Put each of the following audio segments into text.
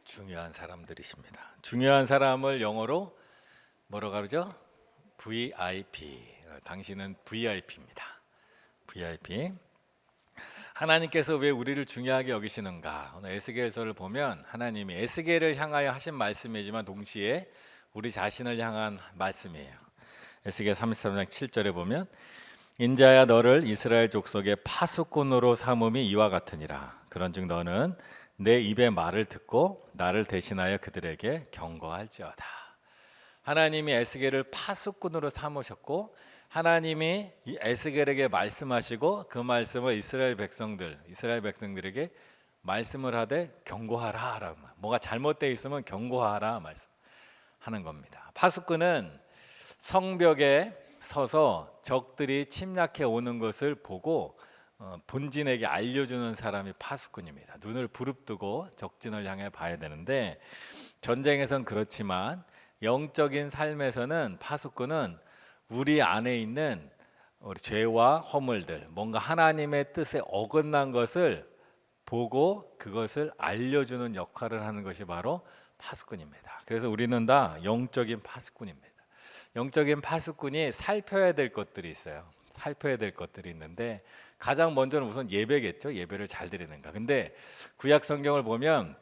중요한 사람들이십니다. 중요한 사람을 영어로 뭐라고 그러죠? VIP. 당신은 VIP입니다. VIP. 하나님께서 왜 우리를 중요하게 여기시는가? 오늘 에스겔서를 보면 하나님이 에스겔을 향하여 하신 말씀이지만 동시에 우리 자신을 향한 말씀이에요. 에스겔 33장 7절에 보면 인자야 너를 이스라엘 족속의 파수꾼으로 삼음이 이와 같으니라. 그런즉 너는 내 입의 말을 듣고 나를 대신하여 그들에게 경고할지어다. 하나님이 에스겔을 파수꾼으로 삼으셨고 하나님이 이 에스겔에게 말씀하시고 그 말씀을 이스라엘 백성들에게 말씀을 하되 경고하라. 뭐가 잘못되어 있으면 경고하라 말씀하는 겁니다. 파수꾼은 성벽에 서서 적들이 침략해 오는 것을 보고 본진에게 알려주는 사람이 파수꾼입니다. 눈을 부릅뜨고 적진을 향해 봐야 되는데 전쟁에선 그렇지만 영적인 삶에서는 파수꾼은 우리 안에 있는 우리 죄와 허물들, 뭔가 하나님의 뜻에 어긋난 것을 보고 그것을 알려주는 역할을 하는 것이 바로 파수꾼입니다. 그래서 우리는 다 영적인 파수꾼입니다. 영적인 파수꾼이 살펴야 될 것들이 있어요. 살펴야 될 것들이 있는데 가장 먼저는 우선 예배겠죠. 예배를 잘 드리는가. 근데 구약 성경을 보면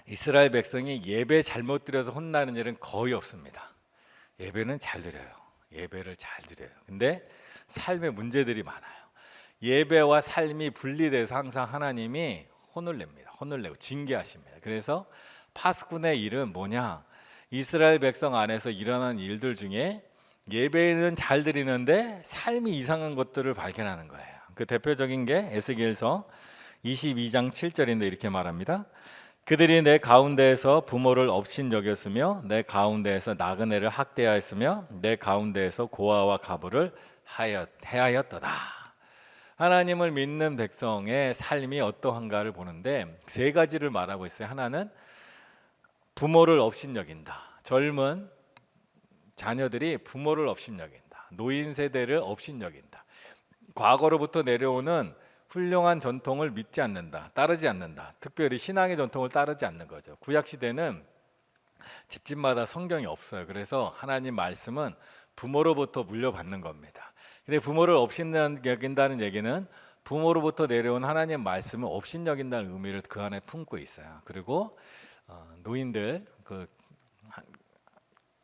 이스라엘 백성이 예배 잘못 드려서 혼나는 일은 거의 없습니다. 예배는 잘 드려요. 예배를 잘 드려요. 근데 삶에 문제들이 많아요. 예배와 삶이 분리돼서 항상 하나님이 혼을 냅니다. 혼을 내고 징계하십니다. 그래서 파수꾼의 일은 뭐냐? 이스라엘 백성 안에서 일어나는 일들 중에 예배는 잘 드리는데 삶이 이상한 것들을 발견하는 거예요. 그 대표적인 게 에스겔서 22장 7절인데 이렇게 말합니다. 그들이 내 가운데에서 부모를 업신여겼으며 내 가운데에서 나그네를 학대하였으며 내 가운데에서 고아와 가부를 해하였도다. 하나님을 믿는 백성의 삶이 어떠한가를 보는데 세 가지를 말하고 있어요. 하나는 부모를 업신여긴다. 젊은 자녀들이 부모를 업신여긴다. 노인 세대를 업신여긴다. 과거로부터 내려오는 훌륭한 전통을 믿지 않는다. 따르지 않는다. 특별히 신앙의 전통을 따르지 않는 거죠. 구약 시대는 집집마다 성경이 없어요. 그래서 하나님 말씀은 부모로부터 물려받는 겁니다. 근데 부모를 업신여긴다는 얘기는 부모로부터 내려온 하나님 말씀을 업신여긴다는 의미를 그 안에 품고 있어요. 그리고 노인들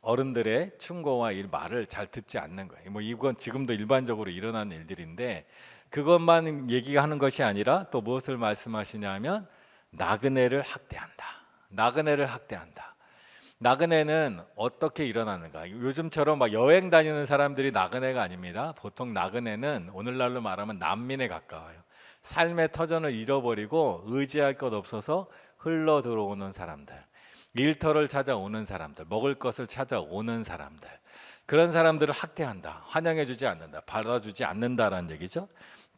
어른들의 충고와 이 말을 잘 듣지 않는 거예요. 뭐 이건 지금도 일반적으로 일어나는 일들인데 그것만 얘기하는 것이 아니라 또 무엇을 말씀하시냐면 나그네를 학대한다. 나그네를 학대한다. 나그네는 어떻게 일어나는가? 요즘처럼 막 여행 다니는 사람들이 나그네가 아닙니다. 보통 나그네는 오늘날로 말하면 난민에 가까워요. 삶의 터전을 잃어버리고 의지할 것 없어서 흘러 들어오는 사람들, 일터를 찾아오는 사람들, 먹을 것을 찾아오는 사람들, 그런 사람들을 학대한다. 환영해주지 않는다. 받아주지 않는다라는 얘기죠.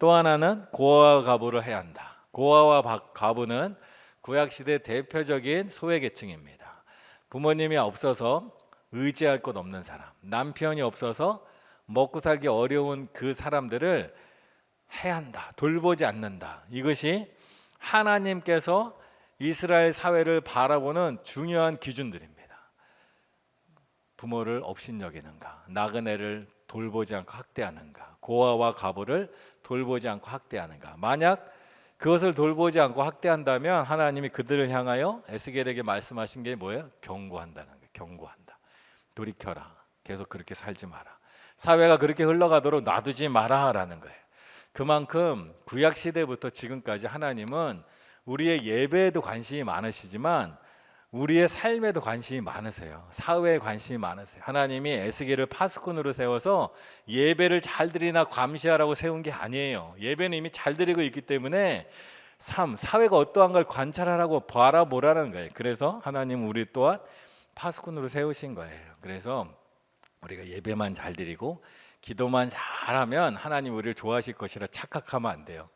또 하나는 고아와 가부를 해야 한다. 고아와 가부는 구약시대 대표적인 소외계층입니다. 부모님이 없어서 의지할 것 없는 사람, 남편이 없어서 먹고 살기 어려운 그 사람들을 해야 한다. 돌보지 않는다. 이것이 하나님께서 이스라엘 사회를 바라보는 중요한 기준들입니다. 부모를 업신여기는가, 나그네를 돌보지 않고 학대하는가, 고아와 가부를 돌보지 않고 학대하는가. 만약 그것을 돌보지 않고 학대한다면 하나님이 그들을 향하여 에스겔에게 말씀하신 게 뭐예요? 경고한다는 거예요. 경고한다. 돌이켜라. 계속 그렇게 살지 마라. 사회가 그렇게 흘러가도록 놔두지 마라라는 거예요. 그만큼 구약 시대부터 지금까지 하나님은 우리의 예배에도 관심이 많으시지만 우리의 삶에도 관심이 많으세요. 사회에 관심이 많으세요. 하나님이 에스겔을 파수꾼으로 세워서 예배를 잘 드리나 감시하라고 세운 게 아니에요. 예배는 이미 잘 드리고 있기 때문에 사회가 어떠한 걸 관찰하라고 바라보라는 거예요. 그래서 하나님 우리 또한 파수꾼으로 세우신 거예요. 그래서 우리가 예배만 잘 드리고 기도만 잘하면 하나님 우리를 좋아하실 것이라 착각하면 안 돼요.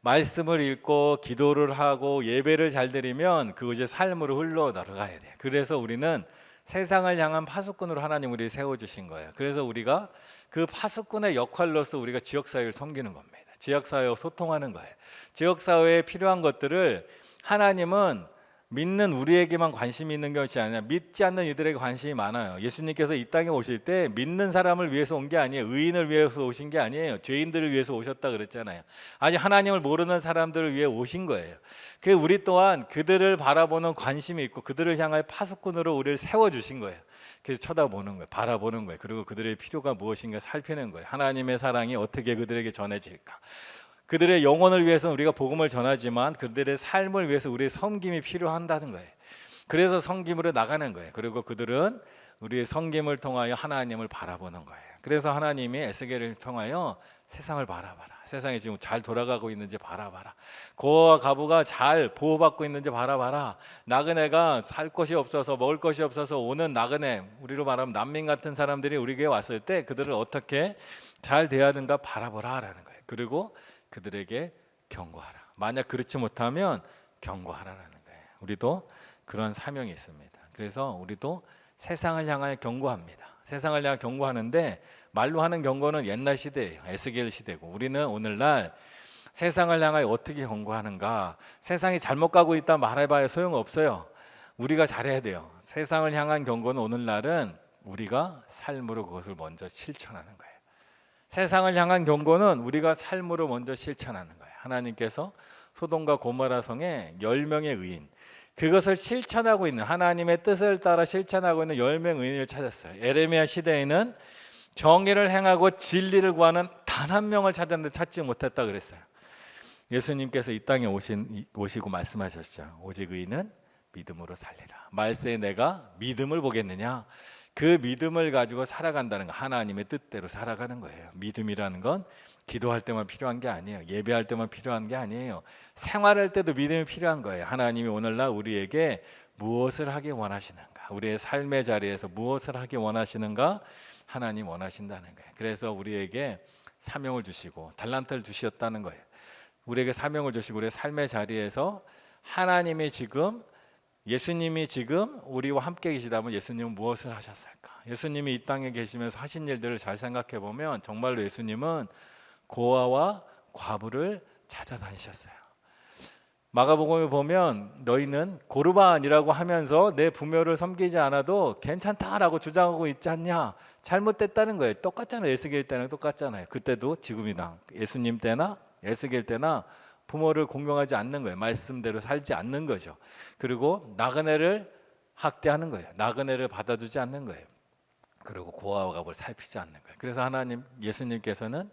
말씀을 읽고 기도를 하고 예배를 잘 드리면 그것이 삶으로 흘러 들어가야 돼요. 그래서 우리는 세상을 향한 파수꾼으로 하나님 우리를 세워주신 거예요. 그래서 우리가 그 파수꾼의 역할로서 우리가 지역사회를 섬기는 겁니다. 지역사회와 소통하는 거예요. 지역사회에 필요한 것들을 하나님은 믿는 우리에게만 관심이 있는 것이 아니라 믿지 않는 이들에게 관심이 많아요. 예수님께서 이 땅에 오실 때 믿는 사람을 위해서 온 게 아니에요. 의인을 위해서 오신 게 아니에요. 죄인들을 위해서 오셨다 그랬잖아요. 아직 하나님을 모르는 사람들을 위해 오신 거예요. 그 우리 또한 그들을 바라보는 관심이 있고 그들을 향하여 파수꾼으로 우리를 세워주신 거예요. 그래서 쳐다보는 거예요. 바라보는 거예요. 그리고 그들의 필요가 무엇인가 살피는 거예요. 하나님의 사랑이 어떻게 그들에게 전해질까. 그들의 영혼을 위해서는 우리가 복음을 전하지만 그들의 삶을 위해서 우리의 섬김이 필요한다는 거예요. 그래서 섬김으로 나가는 거예요. 그리고 그들은 우리의 섬김을 통하여 하나님을 바라보는 거예요. 그래서 하나님이 에스겔을 통하여 세상을 바라봐라. 세상이 지금 잘 돌아가고 있는지 바라봐라. 고아와 과부가 잘 보호받고 있는지 바라봐라. 나그네가 살 것이 없어서 먹을 것이 없어서 오는 나그네, 우리로 말하면 난민 같은 사람들이 우리에게 왔을 때 그들을 어떻게 잘 대하는가 바라보라라는 거예요. 그리고 그들에게 경고하라. 만약 그렇지 못하면 경고하라라는 거예요. 우리도 그런 사명이 있습니다. 그래서 우리도 세상을 향하여 경고합니다. 세상을 향하여 경고하는데 말로 하는 경고는 옛날 시대예요. 에스겔 시대고 우리는 오늘날 세상을 향하여 어떻게 경고하는가. 세상이 잘못 가고 있다 말해봐야 소용없어요. 우리가 잘해야 돼요. 세상을 향한 경고는 오늘날은 우리가 삶으로 그것을 먼저 실천하는 거예요. 세상을 향한 경고는 우리가 삶으로 먼저 실천하는 거예요. 하나님께서 소돔과 고모라 성에 10명의 의인, 그것을 실천하고 있는, 하나님의 뜻을 따라 실천하고 있는 10명 의인을 찾았어요. 에레미야 시대에는 정의를 행하고 진리를 구하는 단 한 명을 찾았는데 찾지 못했다 그랬어요. 예수님께서 이 땅에 오시고 말씀하셨죠. 오직 의인은 믿음으로 살리라. 말세에 내가 믿음을 보겠느냐. 그 믿음을 가지고 살아간다는 거, 하나님의 뜻대로 살아가는 거예요. 믿음이라는 건 기도할 때만 필요한 게 아니에요. 예배할 때만 필요한 게 아니에요. 생활할 때도 믿음이 필요한 거예요. 하나님이 오늘날 우리에게 무엇을 하기 원하시는가, 우리의 삶의 자리에서 무엇을 하기 원하시는가, 하나님 원하신다는 거예요. 그래서 우리에게 사명을 주시고 달란트를 주셨다는 거예요. 우리에게 사명을 주시고 우리의 삶의 자리에서 하나님이 지금, 예수님이 지금 우리와 함께 계시다면 예수님은 무엇을 하셨을까? 예수님이 이 땅에 계시면서 하신 일들을 잘 생각해 보면 정말로 예수님은 고아와 과부를 찾아다니셨어요. 마가복음에 보면 너희는 고르반이라고 하면서 내 부모를 섬기지 않아도 괜찮다라고 주장하고 있지 않냐? 잘못됐다는 거예요. 똑같잖아요. 에스겔 때랑 똑같잖아요. 그때도 지금이나 예수님 때나 에스겔 때나 부모를 공경하지 않는 거예요. 말씀대로 살지 않는 거죠. 그리고 나그네를 학대하는 거예요. 나그네를 받아주지 않는 거예요. 그리고 고아와 과부를 살피지 않는 거예요. 그래서 예수님께서는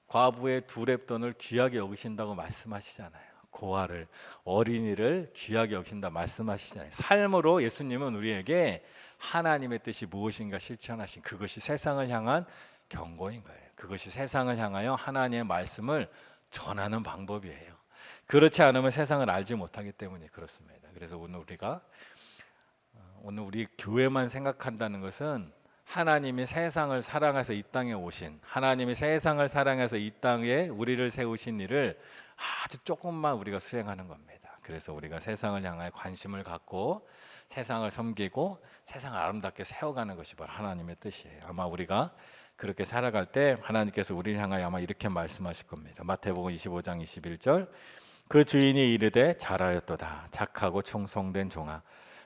과부의 두 렙돈을 귀하게 여기신다고 말씀하시잖아요. 고아를, 어린이를 귀하게 여기신다 말씀하시잖아요. 삶으로 예수님은 우리에게 하나님의 뜻이 무엇인가 실천하신, 그것이 세상을 향한 경고인 거예요. 그것이 세상을 향하여 하나님의 말씀을 전하는 방법이에요. 그렇지 않으면 세상을 알지 못하기 때문에 그렇습니다. 그래서 오늘 우리 교회만 생각한다는 것은 하나님이 세상을 사랑해서 이 땅에 오신, 하나님이 세상을 사랑해서 이 땅에 우리를 세우신 일을 아주 조금만 우리가 수행하는 겁니다. 그래서 우리가 세상을 향하여 관심을 갖고 세상을 섬기고 세상을 아름답게 세워가는 것이 바로 하나님의 뜻이에요. 아마 우리가 그렇게 살아갈 때 하나님께서 우리를 향하여 아마 이렇게 말씀하실 겁니다. 마태복음 25장 21절, 그 주인이 이르되 잘하였도다 착하고 충성된 종아,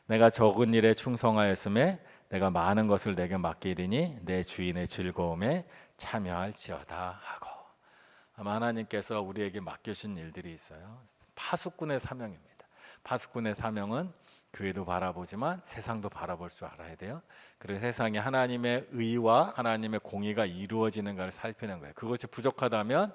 내가 적은 일에 충성하였음에 내가 많은 것을 내게 맡기리니 내 주인의 즐거움에 참여할지어다 하고. 아마 하나님께서 우리에게 맡겨주신 일들이 있어요. 파수꾼의 사명입니다. 파수꾼의 사명은 교회도 바라보지만 세상도 바라볼 줄 알아야 돼요. 그리고 세상에 하나님의 의와 하나님의 공의가 이루어지는가를 살피는 거예요. 그것이 부족하다면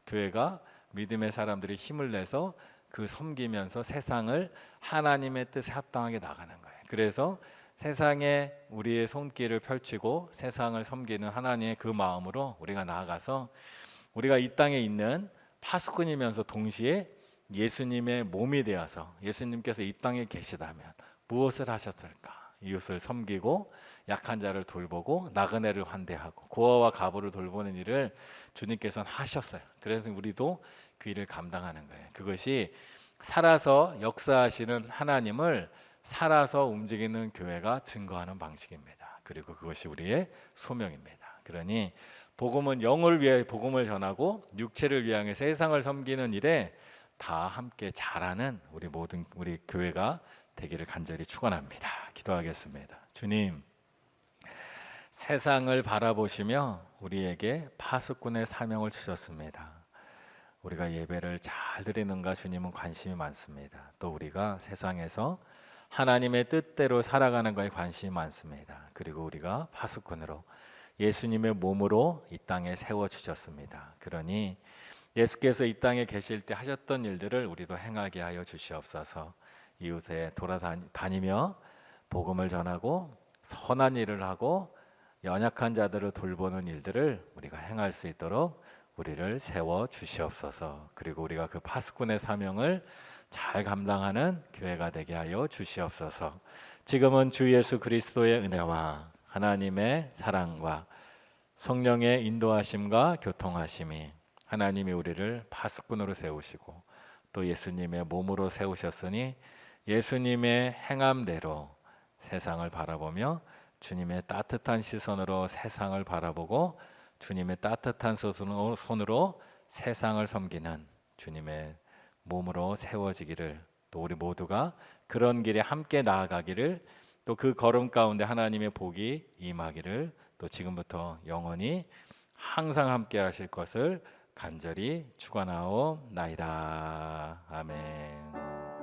교회가, 믿음의 사람들이 힘을 내서 그 섬기면서 세상을 하나님의 뜻에 합당하게 나가는 거예요. 그래서 세상에 우리의 손길을 펼치고 세상을 섬기는 하나님의 그 마음으로 우리가 나아가서 우리가 이 땅에 있는 파수꾼이면서 동시에 예수님의 몸이 되어서, 예수님께서 이 땅에 계시다면 무엇을 하셨을까? 이웃을 섬기고 약한 자를 돌보고 나그네를 환대하고 고아와 과부를 돌보는 일을 주님께서는 하셨어요. 그래서 우리도 그 일을 감당하는 거예요. 그것이 살아서 역사하시는 하나님을 살아서 움직이는 교회가 증거하는 방식입니다. 그리고 그것이 우리의 소명입니다. 그러니 복음은 영을 위해 복음을 전하고 육체를 위하여 세상을 섬기는 일에 다 함께 잘하는 우리 교회가 되기를 간절히 축원합니다. 기도하겠습니다. 주님, 세상을 바라보시며 우리에게 파수꾼의 사명을 주셨습니다. 우리가 예배를 잘 드리는가 주님은 관심이 많습니다. 또 우리가 세상에서 하나님의 뜻대로 살아가는 것에 관심이 많습니다. 그리고 우리가 파수꾼으로 예수님의 몸으로 이 땅에 세워주셨습니다. 그러니 예수께서 이 땅에 계실 때 하셨던 일들을 우리도 행하게 하여 주시옵소서. 이웃에 돌아다니며 복음을 전하고 선한 일을 하고 연약한 자들을 돌보는 일들을 우리가 행할 수 있도록 우리를 세워 주시옵소서. 그리고 우리가 그 파수꾼의 사명을 잘 감당하는 교회가 되게 하여 주시옵소서. 지금은 주 예수 그리스도의 은혜와 하나님의 사랑과 성령의 인도하심과 교통하심이 하나님이 우리를 파수꾼으로 세우시고 또 예수님의 몸으로 세우셨으니 예수님의 행함대로 세상을 바라보며 주님의 따뜻한 시선으로 세상을 바라보고 주님의 따뜻한 손으로 세상을 섬기는 주님의 몸으로 세워지기를, 또 우리 모두가 그런 길에 함께 나아가기를, 또 그 걸음 가운데 하나님의 복이 임하기를, 또 지금부터 영원히 항상 함께 하실 것을 간절히 축원하옵나이다. 아멘.